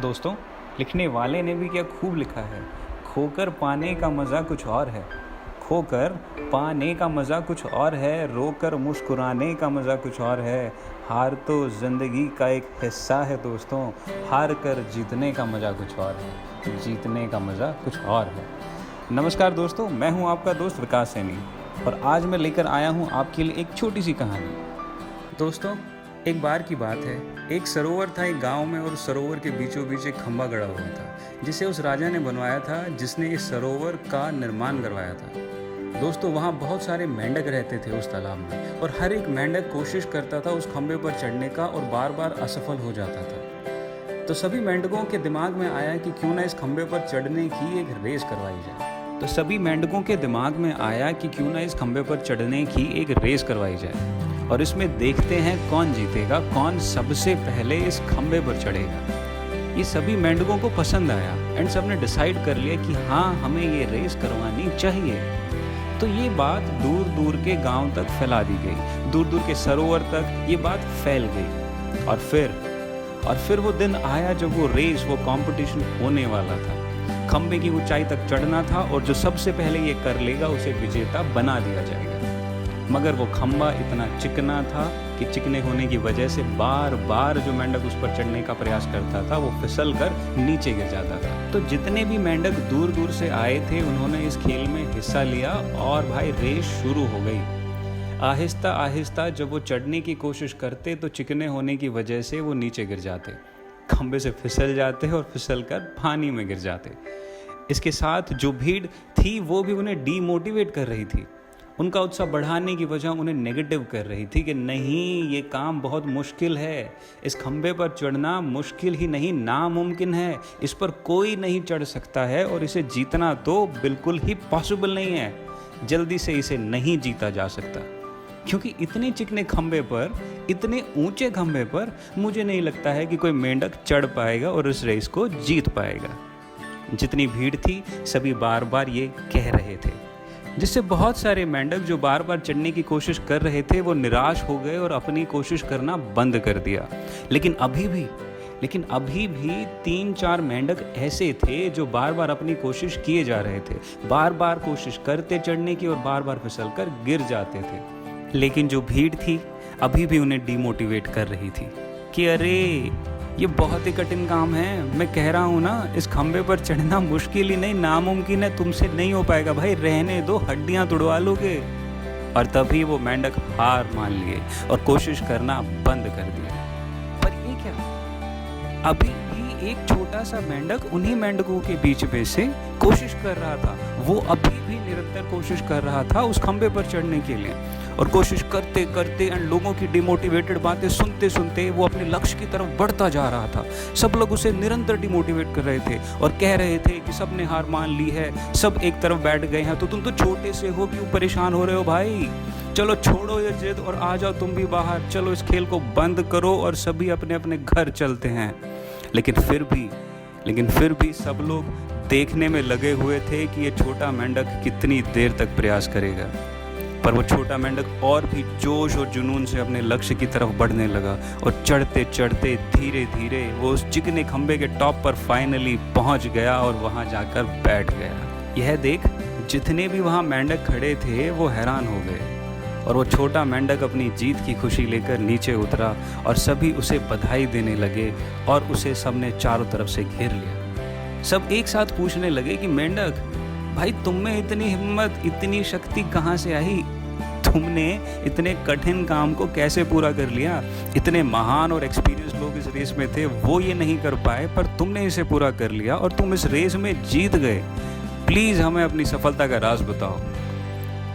दोस्तों, लिखने वाले ने भी क्या खूब लिखा है। खोकर पाने का मज़ा कुछ और है। खोकर पाने का मज़ा कुछ और है, रोकर मुस्कुराने का मज़ा कुछ और है। हार तो ज़िंदगी का एक हिस्सा है दोस्तों, हार कर जीतने का मज़ा कुछ और है, जीतने का मज़ा कुछ और है। नमस्कार दोस्तों, मैं हूं आपका दोस्त विकास सैनी और आज मैं लेकर आया हूं आपके लिए एक छोटी सी कहानी। दोस्तों, एक बार की बात है, एक सरोवर था एक गांव में और सरोवर के बीचों बीच एक खंभा गड़ा हुआ था जिसे उस राजा ने बनवाया था, जिसने इस सरोवर का निर्माण करवाया था। दोस्तों, वहाँ बहुत सारे मेंढक रहते थे उस तालाब में और हर एक मेंढक कोशिश करता था उस खंभे पर चढ़ने का और बार बार असफल हो जाता था। तो सभी मेंढकों के दिमाग में आया कि क्यों ना इस खंभे पर चढ़ने की एक रेस करवाई जाए। और इसमें देखते हैं कौन जीतेगा, कौन सबसे पहले इस खंभे पर चढ़ेगा। ये सभी मेंढकों को पसंद आया एंड सबने डिसाइड कर लिया कि हाँ, हमें ये रेस करवानी चाहिए। तो ये बात दूर दूर के गांव तक फैला दी गई, दूर दूर के सरोवर तक ये बात फैल गई। और फिर वो दिन आया जब वो रेस, वो कंपटीशन होने वाला था। खंभे की ऊंचाई तक चढ़ना था और जो सबसे पहले ये कर लेगा उसे विजेता बना दिया जाएगा। मगर वो खंभा इतना चिकना था कि चिकने होने की वजह से बार बार जो मेंढक उस पर चढ़ने का प्रयास करता था वो फिसल कर नीचे गिर जाता था। तो जितने भी मेंढक दूर दूर से आए थे उन्होंने इस खेल में हिस्सा लिया और भाई रेस शुरू हो गई। आहिस्ता आहिस्ता जब वो चढ़ने की कोशिश करते तो चिकने होने की वजह से वो नीचे गिर जाते, खंभे से फिसल जाते और फिसल कर पानी में गिर जाते। इसके साथ जो भीड़ थी वो भी उन्हें डीमोटिवेट कर रही थी। उनका उत्साह बढ़ाने की वजह उन्हें नेगेटिव कर रही थी कि नहीं, ये काम बहुत मुश्किल है, इस खंभे पर चढ़ना मुश्किल ही नहीं नामुमकिन है, इस पर कोई नहीं चढ़ सकता है और इसे जीतना तो बिल्कुल ही पॉसिबल नहीं है, जल्दी से इसे नहीं जीता जा सकता, क्योंकि इतने चिकने खंभे पर, इतने ऊंचे खंभे पर मुझे नहीं लगता है कि कोई मेंढक चढ़ पाएगा और इस रेस को जीत पाएगा। जितनी भीड़ थी सभी बार बार ये कह रहे थे, जिससे बहुत सारे मेंढक जो बार बार चढ़ने की कोशिश कर रहे थे वो निराश हो गए और अपनी कोशिश करना बंद कर दिया। लेकिन अभी भी 3-4 मेंढक ऐसे थे जो बार बार अपनी कोशिश किए जा रहे थे, बार बार कोशिश करते चढ़ने की और बार बार फिसल कर गिर जाते थे। लेकिन जो भीड़ थी अभी भी उन्हें डिमोटिवेट कर रही थी कि अरे, ये बहुत ही कठिन काम है, मैं कह रहा हूँ ना, इस खंभे पर चढ़ना मुश्किल ही नहीं नामुमकिन है, तुमसे नहीं हो पाएगा भाई, रहने दो, हड्डियाँ तुड़वा लोगे। और तभी वो मेंढक हार मान लिए और कोशिश करना बंद कर दिया। पर ये क्या, अभी भी एक छोटा सा मेंढक उन्हीं मेंढकों के बीच में से कोशिश कर रहा था। वो अभी भी निरंतर कोशिश कर रहा था उस खंभे पर चढ़ने के लिए और कोशिश करते करते एंड लोगों की डिमोटिवेटेड बातें सुनते सुनते वो अपने लक्ष्य की तरफ बढ़ता जा रहा था। सब लोग उसे निरंतर डिमोटिवेट कर रहे थे और कह रहे थे कि सब ने हार मान ली है, सब एक तरफ बैठ गए हैं, तो तुम तो छोटे से हो, क्यों परेशान हो रहे हो भाई, चलो छोड़ो ये जिद और आ जाओ तुम भी बाहर, चलो इस खेल को बंद करो और सभी अपने अपने घर चलते हैं। लेकिन फिर भी सब लोग देखने में लगे हुए थे कि ये छोटा मेंढक कितनी देर तक प्रयास करेगा। पर वो छोटा मेंढक और भी जोश और जुनून से अपने लक्ष्य की तरफ बढ़ने लगा और चढ़ते चढ़ते धीरे धीरे वो उस चिकने खंभे के टॉप पर फाइनली पहुंच गया और वहां जाकर बैठ गया। यह देख जितने भी वहां मेंढक खड़े थे वो हैरान हो गए और वो छोटा मेंढक अपनी जीत की खुशी लेकर नीचे उतरा और सभी उसे बधाई देने लगे और उसे सबने चारों तरफ से घेर लिया। सब एक साथ पूछने लगे कि मेंढक भाई, तुम में इतनी हिम्मत, इतनी शक्ति कहाँ से आई? तुमने इतने कठिन काम को कैसे पूरा कर लिया? इतने महान और एक्सपीरियंस लोग इस रेस में थे, वो ये नहीं कर पाए, पर तुमने इसे पूरा कर लिया और तुम इस रेस में जीत गए। प्लीज़ हमें अपनी सफलता का राज बताओ।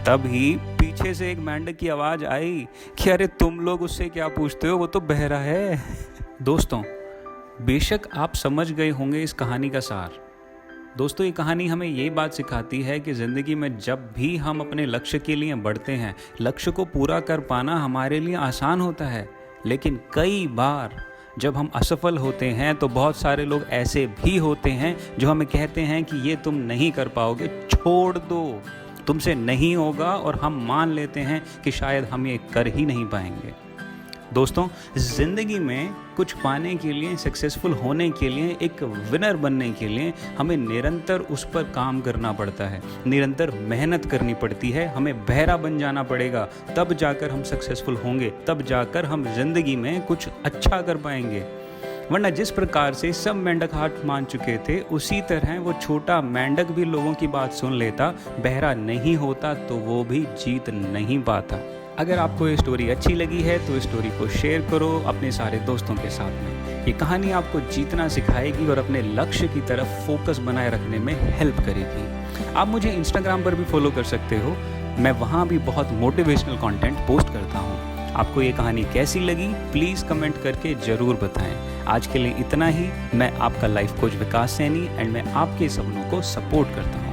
तभी पीछे से एक मेंढक की आवाज़ आई कि अरे, तुम लोग उससे क्या पूछते हो, वो तो बहरा है। दोस्तों, बेशक आप समझ गए होंगे इस कहानी का सार। दोस्तों, ये कहानी हमें ये बात सिखाती है कि ज़िंदगी में जब भी हम अपने लक्ष्य के लिए बढ़ते हैं, लक्ष्य को पूरा कर पाना हमारे लिए आसान होता है। लेकिन कई बार जब हम असफल होते हैं तो बहुत सारे लोग ऐसे भी होते हैं जो हमें कहते हैं कि ये तुम नहीं कर पाओगे, छोड़ दो, तुमसे नहीं होगा, और हम मान लेते हैं कि शायद हम ये कर ही नहीं पाएंगे। दोस्तों, ज़िंदगी में कुछ पाने के लिए, सक्सेसफुल होने के लिए, एक विनर बनने के लिए हमें निरंतर उस पर काम करना पड़ता है, निरंतर मेहनत करनी पड़ती है, हमें बहरा बन जाना पड़ेगा, तब जाकर हम सक्सेसफुल होंगे, तब जाकर हम ज़िंदगी में कुछ अच्छा कर पाएंगे। वरना जिस प्रकार से सब मेंढक हार मान चुके थे, उसी तरह वो छोटा मेंढक भी लोगों की बात सुन लेता, बहरा नहीं होता तो वो भी जीत नहीं पाता। अगर आपको ये स्टोरी अच्छी लगी है तो इस स्टोरी को शेयर करो अपने सारे दोस्तों के साथ में। ये कहानी आपको जीतना सिखाएगी और अपने लक्ष्य की तरफ फोकस बनाए रखने में हेल्प करेगी। आप मुझे इंस्टाग्राम पर भी फॉलो कर सकते हो, मैं वहाँ भी बहुत मोटिवेशनल कंटेंट पोस्ट करता हूँ। आपको ये कहानी कैसी लगी प्लीज़ कमेंट करके ज़रूर बताएं। आज के लिए इतना ही। मैं आपका life coach Vikas Saini and मैं आपके सपनों को सपोर्ट करता हूँ।